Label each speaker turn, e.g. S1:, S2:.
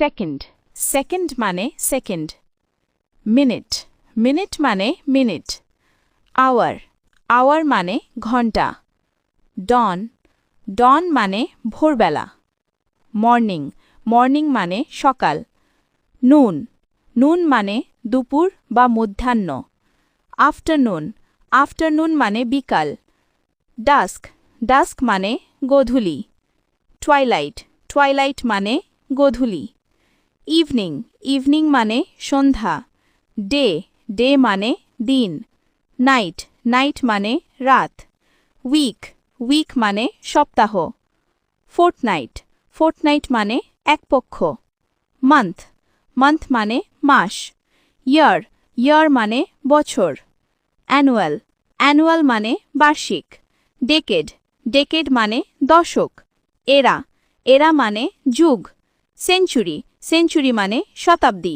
S1: second second মানে second minute minute মানে minute our our মানে ঘন্টা ডন ডন মানে ভোরবেলা মর্নিং মর্নিং মানে সকাল নুন নুন মানে দুপুর বা মধ্যাহ্ন আফটারনুন আফটারনুন মানে বিকাল ডাস্ক ডাস্ক মানে গোধূলি টুয়াইলাইট টুয়াইলাইট মানে গোধূলি ইভিনিং ইভিনিং মানে সন্ধ্যা ডে ডে মানে দিন নাইট নাইট মানে রাত উইক উইক মানে সপ্তাহ ফোর্টনাইট ফোর্টনাইট মানে এক পক্ষ মান্থ মান্থ মানে মাস ইয়ার ইয়ার মানে বছর অ্যানুয়াল অ্যানুয়াল মানে বার্ষিক ডেকেড ডেকেড মানে দশক এরা এরা মানে যুগ সেঞ্চুরি সেঞ্চুরি মানে শতাব্দী